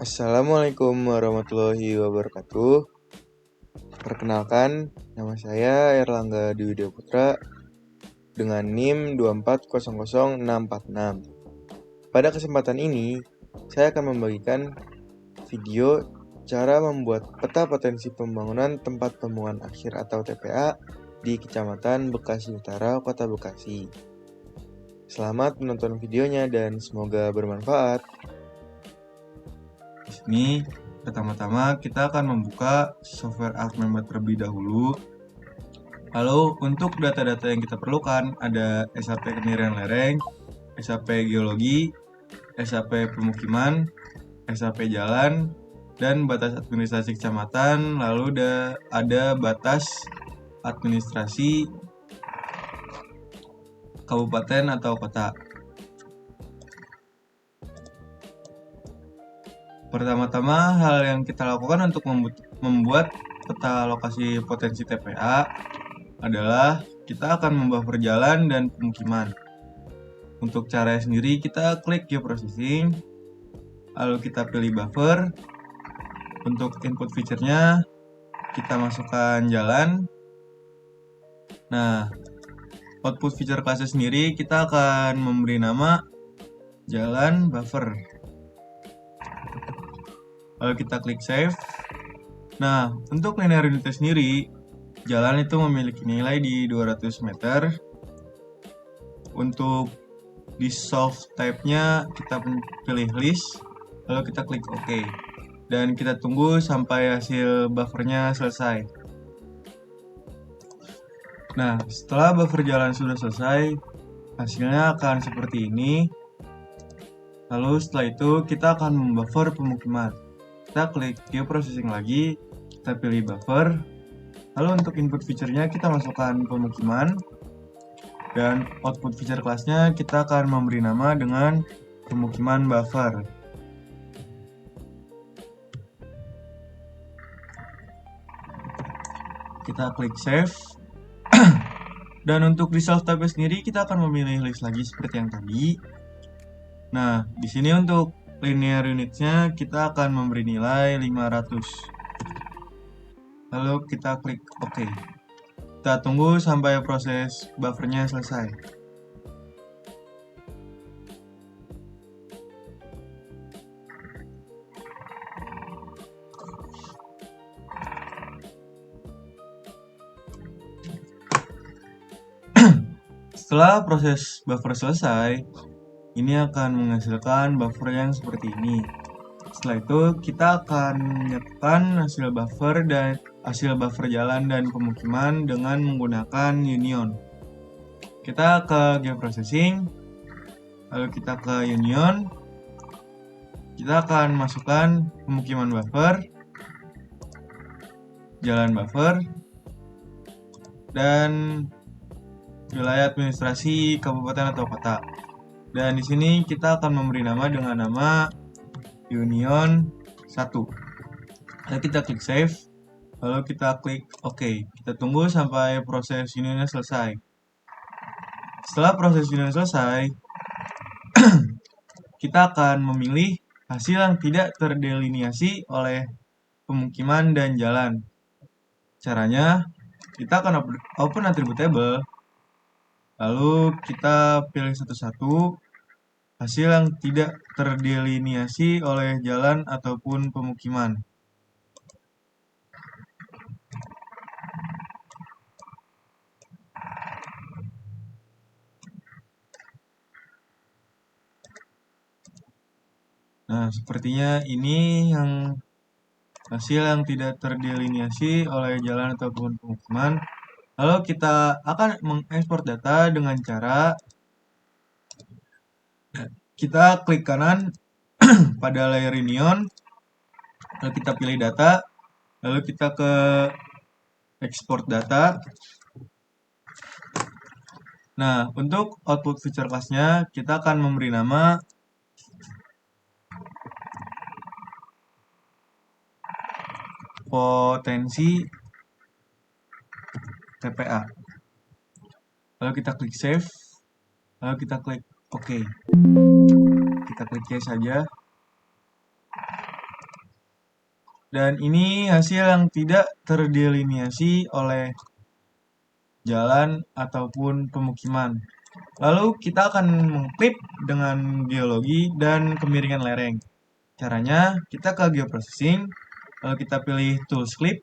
Assalamualaikum warahmatullahi wabarakatuh. Perkenalkan, nama saya Erlangga Dwi Widya Putra dengan NIM 2400646. Pada kesempatan ini, saya akan membagikan video cara membuat peta potensi pembangunan tempat pembuangan akhir atau TPA di Kecamatan Bekasi Utara, Kota Bekasi. Selamat menonton videonya dan semoga bermanfaat. Di sini pertama-tama kita akan membuka software ArcMember terlebih dahulu. Lalu untuk data-data yang kita perlukan ada SAP Kemiringan Lereng, SAP Geologi, SAP Pemukiman, SAP Jalan, dan batas administrasi kecamatan. Lalu ada batas administrasi kabupaten atau kota. Pertama-tama hal yang kita lakukan untuk membuat peta lokasi potensi TPA adalah kita akan membuffer jalan dan pemukiman. Untuk caranya sendiri kita klik geoprocessing, lalu kita pilih buffer. Untuk input feature-nya kita masukkan jalan. Nah, output feature class sendiri kita akan memberi nama jalan buffer. Lalu kita klik save. Nah, untuk linear unit sendiri, jalan itu memiliki nilai di 200 meter. Untuk dissolve type-nya kita pilih list, lalu kita klik OK. Dan kita tunggu sampai hasil buffernya selesai. Nah, setelah buffer jalan sudah selesai, hasilnya akan seperti ini. Lalu setelah itu kita akan membuffer pemukiman. Kita klik geoprocessing lagi, kita pilih buffer. Lalu untuk input feature-nya kita masukkan pemukiman. Dan output feature kelasnya kita akan memberi nama dengan pemukiman buffer. Kita klik save. Dan untuk resolve type sendiri kita akan memilih list lagi seperti yang tadi. Nah, di sini untuk linear unitnya kita akan memberi nilai 500. Lalu kita klik OK. Kita tunggu sampai proses buffernya selesai. Setelah proses buffer selesai, ini akan menghasilkan buffer yang seperti ini. Setelah itu kita akan menyatukan hasil buffer jalan dan pemukiman dengan menggunakan union. Kita ke geoprocessing, lalu kita ke union. Kita akan masukkan pemukiman buffer, jalan buffer, dan wilayah administrasi kabupaten atau kota. Dan di sini kita akan memberi nama dengan nama union 1. Lalu kita klik save, lalu kita klik OK. Kita tunggu sampai proses unionnya selesai. Setelah proses union selesai, kita akan memilih hasil yang tidak terdelineasi oleh pemukiman dan jalan. Caranya, kita akan open attribute table, lalu kita pilih satu-satu hasil yang tidak terdelineasi oleh jalan ataupun pemukiman. Nah, sepertinya ini yang hasil yang tidak terdelineasi oleh jalan ataupun pemukiman. Lalu kita akan mengekspor data dengan cara kita klik kanan pada layer union, lalu kita pilih data, lalu kita ke export data. Nah, untuk output feature class-nya kita akan memberi nama potensi TPA. Lalu kita klik save, lalu kita klik OK. Kita klik yes saja. Dan ini hasil yang tidak terdelineasi oleh jalan ataupun pemukiman. Lalu kita akan mengklip dengan geologi dan kemiringan lereng. Caranya, kita ke geoprocessing, lalu kita pilih tools clip.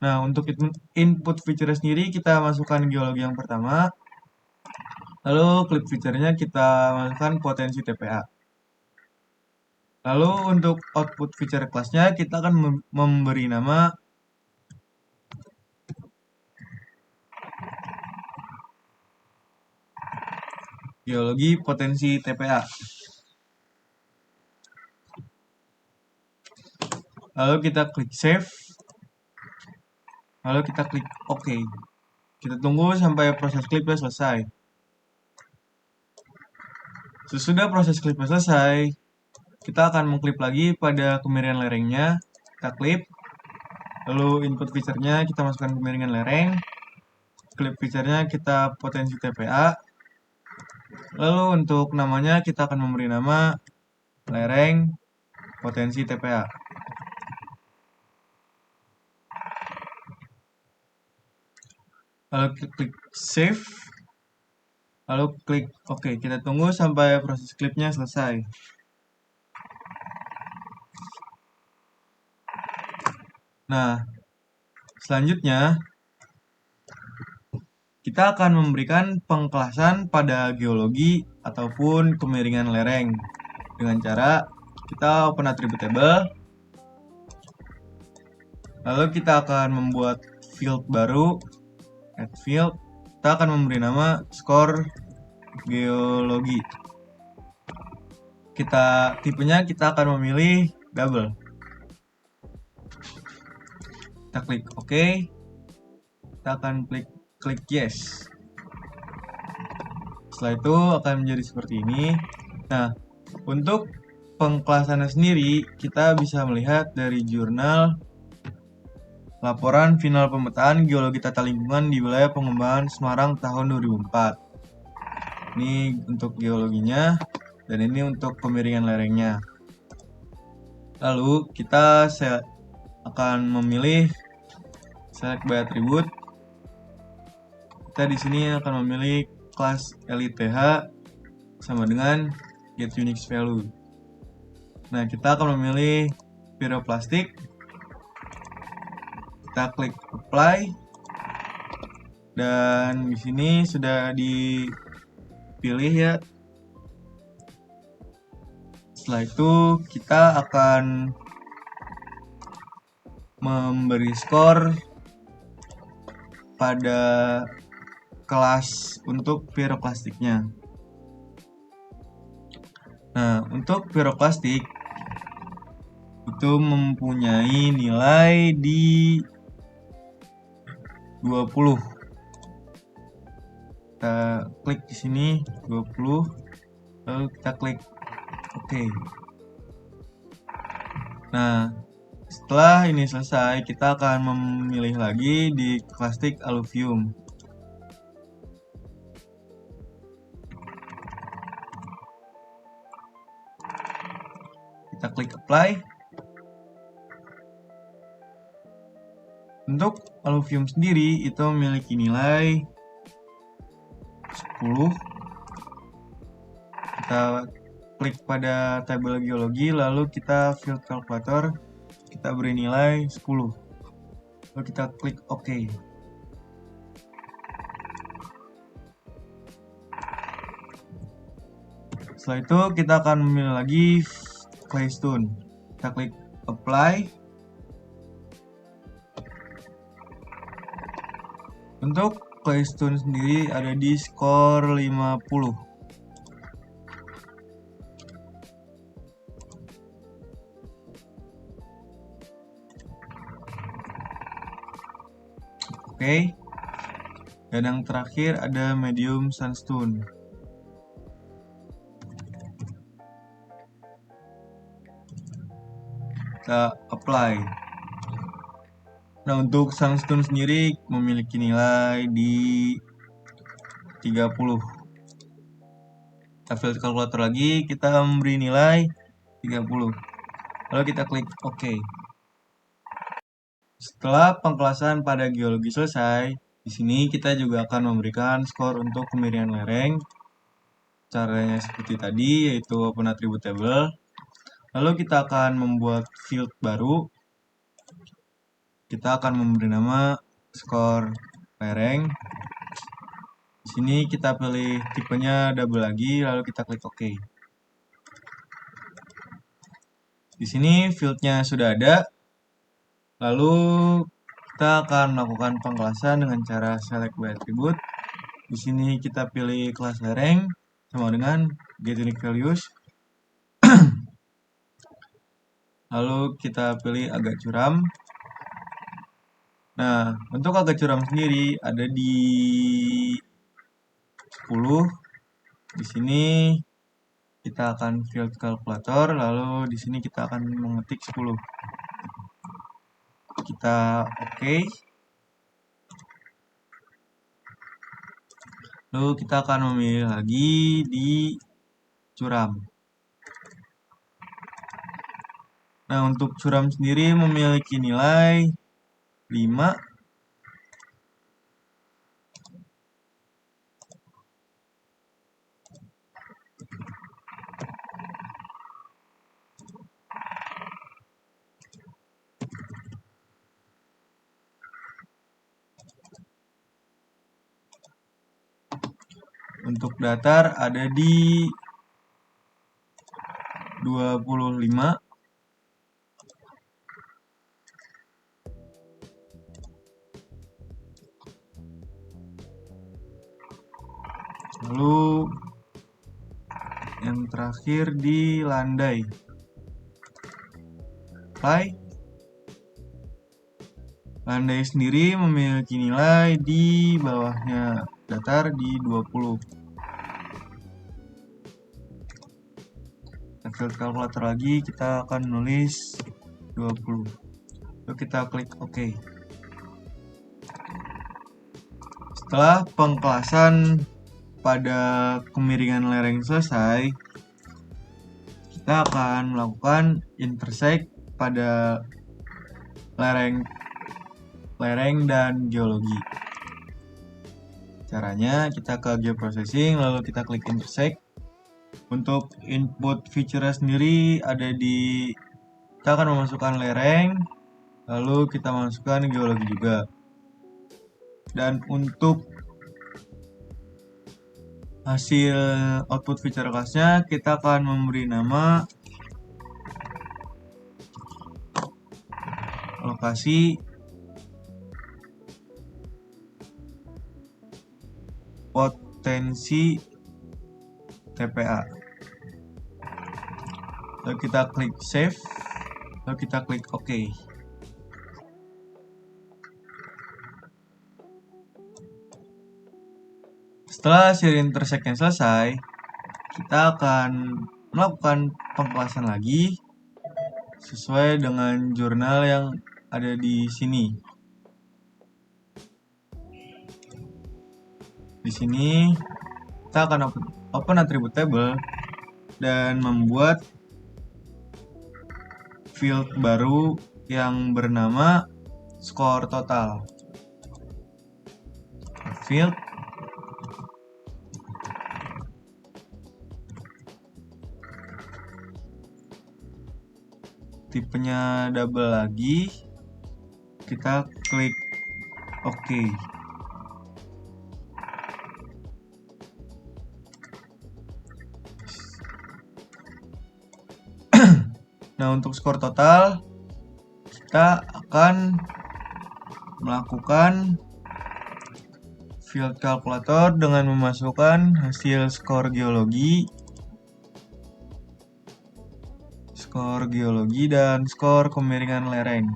Nah, untuk input feature sendiri kita masukkan geologi yang pertama, lalu clip feature-nya kita masukkan potensi TPA. Lalu untuk output feature kelasnya kita akan memberi nama geologi potensi TPA. Lalu kita klik save. Lalu kita klik OK. Kita tunggu sampai proses klipnya selesai. Sesudah proses klipnya selesai, kita akan mengklip lagi pada kemiringan lerengnya. Kita klip. Lalu input feature-nya kita masukkan kemiringan lereng. Klip feature-nya kita potensi TPA. Lalu untuk namanya kita akan memberi nama lereng potensi TPA. Lalu klik save. Lalu klik OK. Kita tunggu sampai proses klipnya selesai. Nah, selanjutnya kita akan memberikan pengkelasan pada geologi ataupun kemiringan lereng dengan cara kita open attribute table. Lalu kita akan membuat field baru, add field. Kita akan memberi nama score geologi. Tipenya kita akan memilih double. Kita klik OK. Kita akan klik yes. Setelah itu akan menjadi seperti ini. Nah, untuk pengkelasannya sendiri kita bisa melihat dari jurnal laporan final pemetaan geologi tata lingkungan di wilayah pengembangan Semarang tahun 2004. Ini untuk geologinya dan ini untuk kemiringan lerengnya. Lalu kita akan memilih select by attribute. Kita di sini akan memilih kelas LITH sama dengan get unique value. Nah, kita akan memilih pyroplastik. Kita klik apply. Dan di sini sudah dipilih ya. Setelah itu kita akan memberi skor pada kelas untuk pyroplastiknya. Nah, untuk pyroplastik itu mempunyai nilai di 20. Kita klik di sini 20, lalu kita klik OK. Nah, setelah ini selesai, kita akan memilih lagi di plastik alluvium. Kita klik apply. Untuk alluvium sendiri itu memiliki nilai 10. Kita klik pada tabel geologi, lalu kita field calculator, kita beri nilai 10. Lalu kita klik OK. Setelah itu kita akan memilih lagi claystone. Kita klik apply. Untuk claystone sendiri ada di skor 50. Oke. Dan yang terakhir ada medium sandstone. Kita apply. Nah, untuk sandstone sendiri memiliki nilai di 30. Kita field calculator lagi, kita memberi nilai 30. Lalu kita klik OK. Setelah pengkelasan pada geologi selesai, di sini kita juga akan memberikan skor untuk kemiringan lereng. Caranya seperti tadi, yaitu open attribute table. Lalu kita akan membuat field baru. Kita akan memberi nama skor lereng. Di sini kita pilih tipenya double lagi, lalu kita klik OK. Di sini fieldnya sudah ada. Lalu kita akan melakukan pengkelasan dengan cara select by attribute. Di sini kita pilih kelas lereng sama dengan get unique values. Lalu kita pilih agak curam. Nah, untuk agak curam sendiri ada di 10. Di sini kita akan field kalkulator, lalu di sini kita akan mengetik 10. Kita OK. Lalu kita akan memilih lagi di curam. Nah, untuk curam sendiri memiliki nilai 5. Untuk datar ada di 25. Lalu yang terakhir di landai. Apply. Landai sendiri memiliki nilai di bawahnya datar di 20. Kita field kalkulator lagi, kita akan menulis 20. Lalu kita klik OK. Setelah pengkelasan pada kemiringan lereng selesai, kita akan melakukan intersect pada lereng dan geologi. Caranya kita ke geoprocessing, lalu kita klik intersect. Untuk input feature sendiri ada di, kita akan memasukkan lereng, lalu kita masukkan geologi juga. Dan untuk hasil output feature class-nya kita akan memberi nama lokasi potensi TPA. Lalu kita klik save, lalu kita klik OK. Setelah hasil intersect-nya selesai, kita akan melakukan pengkelasan lagi sesuai dengan jurnal yang ada di sini. Di sini kita akan open attribute table dan membuat field baru yang bernama skor total. Field tipenya double lagi, kita klik OK. Nah, untuk skor total kita akan melakukan field kalkulator dengan memasukkan hasil skor geologi dan skor kemiringan lereng.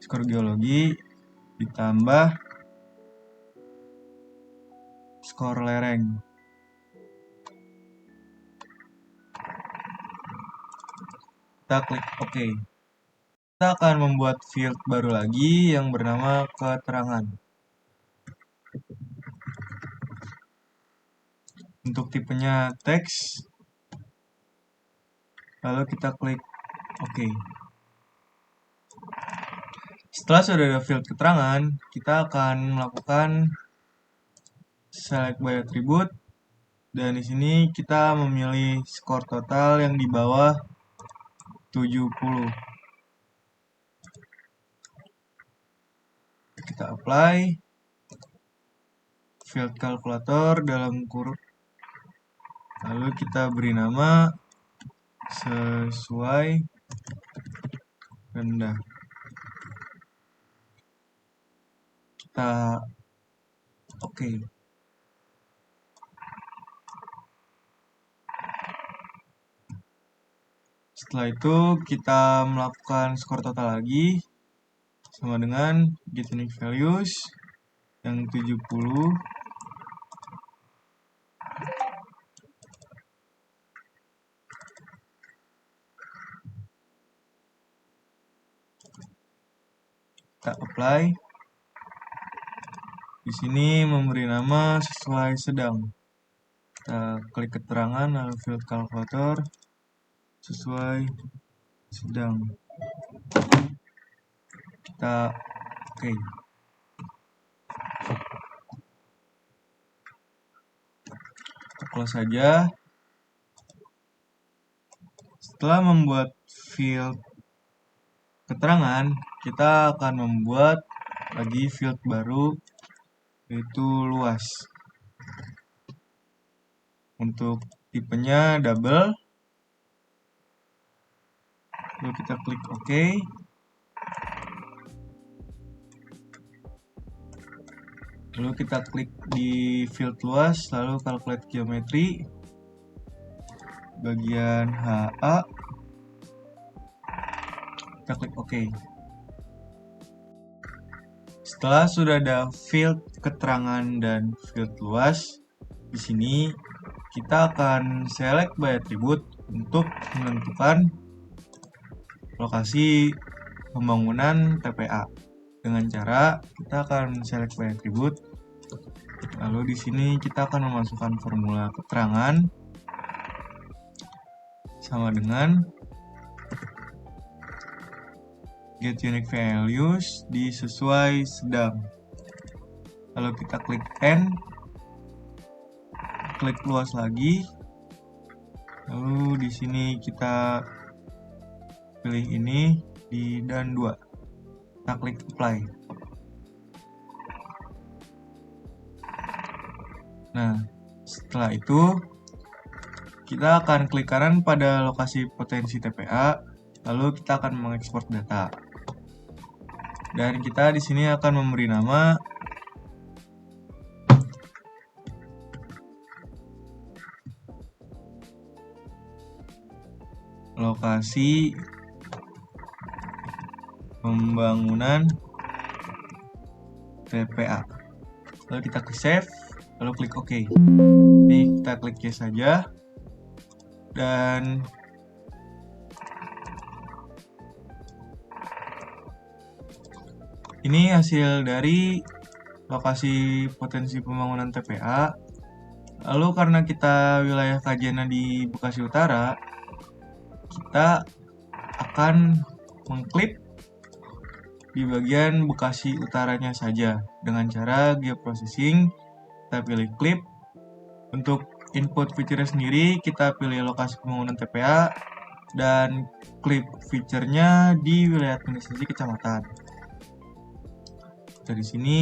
Skor geologi ditambah skor lereng. Kita klik OK. Kita akan membuat field baru lagi yang bernama keterangan. Untuk tipenya teks. Lalu kita klik OK. Setelah sudah ada field keterangan, kita akan melakukan select by attribute, dan di sini kita memilih skor total yang di bawah 70. Kita apply field kalkulator dalam kurung, lalu kita beri nama sesuai rendah. Kita oke. Setelah itu kita melakukan skor total lagi sama dengan get unique values yang 70. Kita apply. Di sini memberi nama sesuai sedang. Kita klik keterangan lalu field kalkulator sesuai sedang. Kita oke. Kita close saja. Setelah membuat field keterangan, kita akan membuat lagi field baru, yaitu luas. Untuk tipenya double. Lalu kita klik OK. Lalu kita klik di field luas, lalu calculate geometry, bagian HA. Kita klik OK. Setelah sudah ada field keterangan dan field luas, di sini kita akan select by attribute untuk menentukan lokasi pembangunan TPA. Dengan cara kita akan select by attribute, lalu di sini kita akan memasukkan formula keterangan sama dengan get unique values di sesuai sedang. Lalu kita klik N, klik luas lagi. Lalu di sini kita pilih ini di dan 2. Kita klik apply. Nah, setelah itu kita akan klik kanan pada lokasi potensi TPA, lalu kita akan mengekspor data. Dan kita di sini akan memberi nama lokasi pembangunan TPA. Lalu kita klik save, lalu klik OK. Ini kita klik yes saja. Dan ini hasil dari lokasi potensi pembangunan TPA. Lalu karena kita wilayah kajiannya di Bekasi Utara, kita akan mengklip di bagian Bekasi Utaranya saja dengan cara geoprocessing. Kita pilih clip. Untuk input feature sendiri kita pilih lokasi pembangunan TPA dan clip feature-nya di wilayah administrasi kecamatan. Kita di sini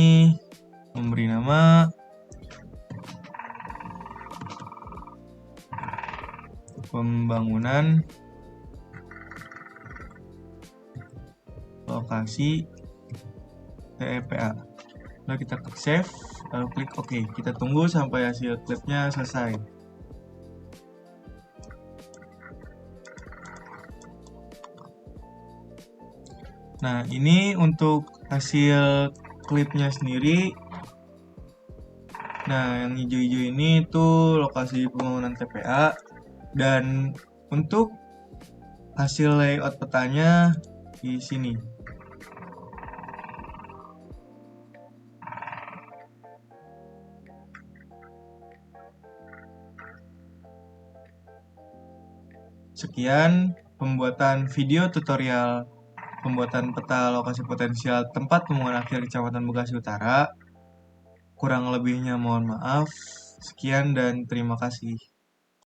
memberi nama pembangunan lokasi TPA. Lalu kita klik save, lalu klik OK. Kita tunggu sampai hasil klipnya selesai. Nah, ini untuk hasil klipnya sendiri. Nah, yang hijau-hijau ini itu lokasi pembangunan TPA. Dan untuk hasil layout petanya di sini. Sekian pembuatan video tutorial pembuatan peta lokasi potensial tempat pembangunan akhir Kecamatan Bekasi Utara. Kurang lebihnya mohon maaf. Sekian dan terima kasih.